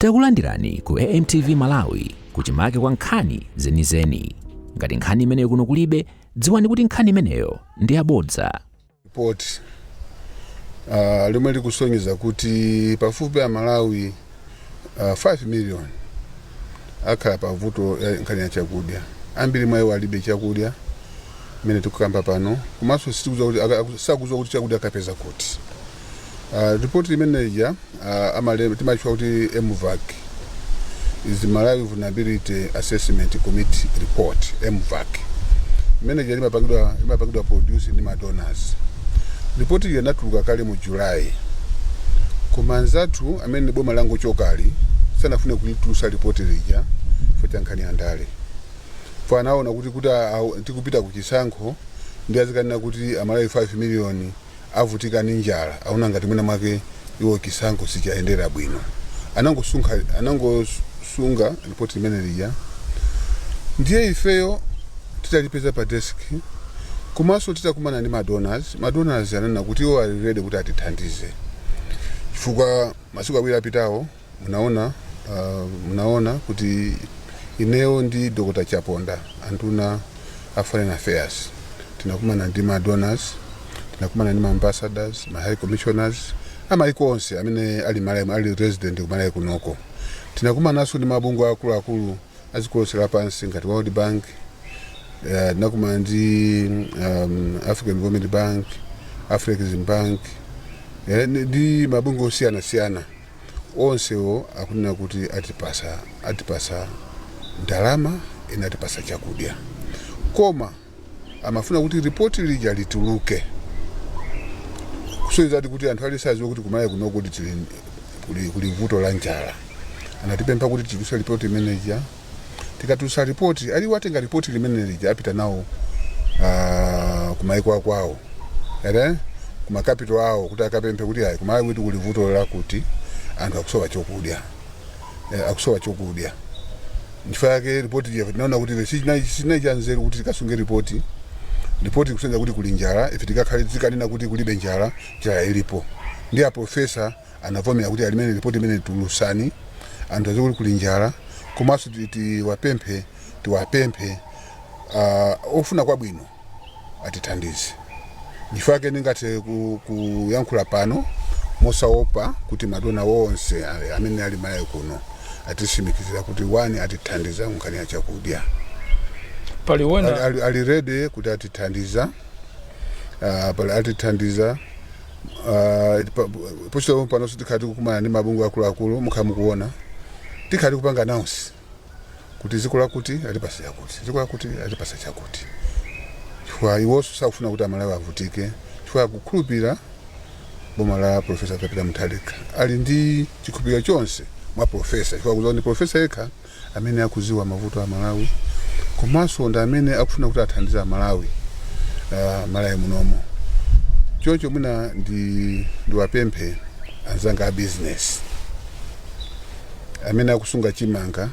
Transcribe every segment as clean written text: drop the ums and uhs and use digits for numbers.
Takulandirani ku AMTV Malawi kuchimake kwa nkhani zenizeni. Ngati nkhani imeneyo kuno kulibe, dziwani kuti nkhani imeneyo ndi yabodza. Report limwe likusonyeza kuti pafupi Malawi 5 million akhala pavuto nkhani ya chakudya. Ambiri mwa iwo alibe chakudya mene tikukamba pano, komanso sakuzwa kuti chakudya kapeza kuti. Report limeneja timachwa kuti MVAC is the Malawi Vulnerability Assessment Committee Report, MVAC. Manager limapangidwa produce ni donors. Report iyi inatuluka kale mu July. Kumanzatu amene boma lango chokali sanafune kulitusa report lija fota nkhani andale. Fa naona kuti tikupita ku chisankho ndi azikanena kuti Malawi 5 million avutika ni njala, auna ngati mwina mwake iwo chisankho sichaendera bwino. Anangosunga report imene lija. Ndiye ifeyo titalipeza pa desk, komanso titakumana ndi donors ananena kuti iwo ali ready kuti atithandize. Chifukwa masiku awiri apitawo munaona kuti ineyo ndi Dr. Chaponda Antuna a Foreign Affairs tinakumana ndi donors, tinakumana ndi ambassadors, high commissioners, amaiko onse amene ali Malawi, ali resident ku Malawi kunoko. Tinakumana naso ndi mabungwe akulu azikolosera pansi ngati World Bank, tinakumana ndi African Development Bank, African Bank, ndi mabungwe osiyana onsewo akunena kuti atipasa ndalama ina atipasa chakudya. Koma amafuna kuti report lija lituluke kusoza kuti anthu alisaziwa kuti kumalawi kuno kuti kuli vuto la njala. Anatipempha kuti tikusa report manager, tikatusa report aliwatenga report limenelija apita nawo kumaiko kwawo kuma capital awo kuti akapemphe kuti hayi kumalawi kuti kuli vuto la kuti anthu akusowa chokudya. Nchifukwa yake report ya naona kuti sinajanzeru kuti tikasunge report kusenza kuti kuli njala, ife tikanena kuti kulibe njala ilipo. Ndiye professor anavomera kuti alimene report imene tulusani anthu azikuli kuli njala, komanso tiwapemphe ofuna kwabwino atithandize. Nchifukwa yake ndingathe kuyankhula pano mosaopa kuti madona wonse amene ali Malawi kuno atisimikizira kuti wani atithandiza nkhani ya chakudya. Ali ready kuti atithandiza, pochita pano tikati kukumana ndi mabungwe akulu mukhamukuona tikati kupanga announce kuti zikola kuti atipasa chakuti. Chifukwa iwonso sakufuna kuti Malawi avutike, chifukwa kukhulupirira boma la Professor Peter Mutharika ali ndi chikhulupiriro chonse mwa professor, chifukwa kuzoona ni professor yekha amene akuziwa mavuto a Malawi, komanso ndi amene akufuna kuti athandiza Malawi munomo. Choncho mwina ndiwapemphe anzanga a business amene akusunga chimanga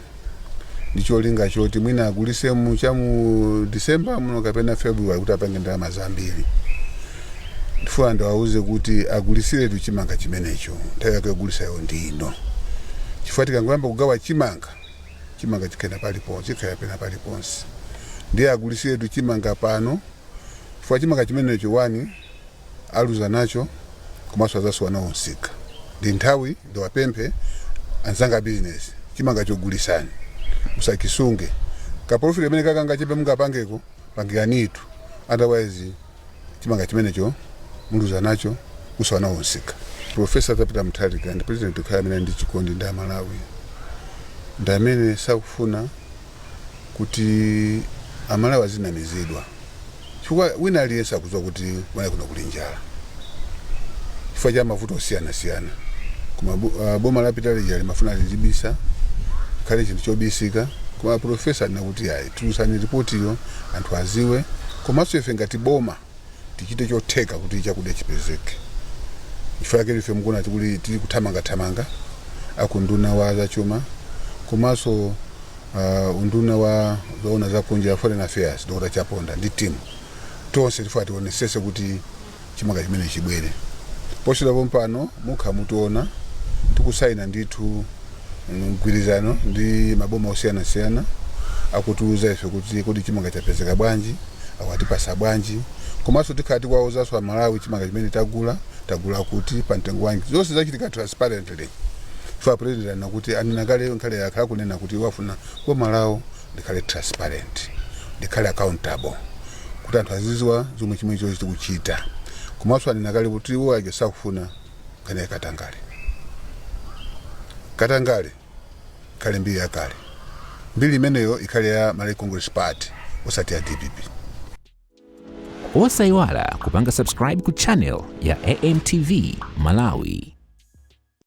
ndi cholinga choti mwina agulise mu December muno kapena February kuti apange ndalama zambiri. Ndifuna ndiwauze kuti agulisire chimanga chimenecho, nthawi yake yogulisa yo ndino. Chifukwa tikangoyamba kugawa chimanga chikena paliponse. Ndiye agulisire chimanga pano, chifukwa chimanga chimenecho wani aluza nacho komanso azasowa nawo nsika. Ndi nthawi ndiwapemphe anzanga business chimanga chogulisani musakisunge. Kaprofit amene kakanga chepe mungapangeko pangianitu, otherwise chimanga chimenecho muluza nacho musowa nawo nsika. Professor Peter Mutharika ndi president khamene ndi chikondi nda Malawi, ndamene sakufuna kuti Amalawi azinamizidwa. Chifukwa wina aliyense akuzwa kuti Malawi kuno kuli njala, chifukwa cha mavuto osiyana. Kuma boma lapita lija limafuna lijibisa khale chinthu chobisika. Kuma professor nakuti hayi tulusani report iyo anthu aziwe, komanso ife ngati boma tichite chotheka kuti chakudya chipezeke. Chifukwa yake ife mukuna tili kuthamanga akunduna wa zachuma, komanso unduna wa zoona zakunja ya Foreign Affairs Dr. Chaponda ndi team tonse tionesese kuti chimanga chimene chibwere. Pochita pompano mukha mutuona tikusaina ndithu mgwirizano ndi maboma osiyana akutiuza ife kuti kodi chimanga chapezeka bwanji awatipasa bwanji komanso tikhati kwauzaso Malawi chimanga chimene tagula kuti pa mtengo wanji zonse zachitika transparently fa president nakuti anakale nkale yakhala kunena kuti wafuna kwa Malawi likhale transparent likhale accountable kuti anthu azizwa zomwe chimwe icho chikuchita komanso anakale kuti iwo agesakufuna kana katangale kale mbiri yakale mbiri imeneyo ikhale ya Malawi Congress Party osati ya DPP. Osayiwala kupanga subscribe ku channel ya AMTV Malawi.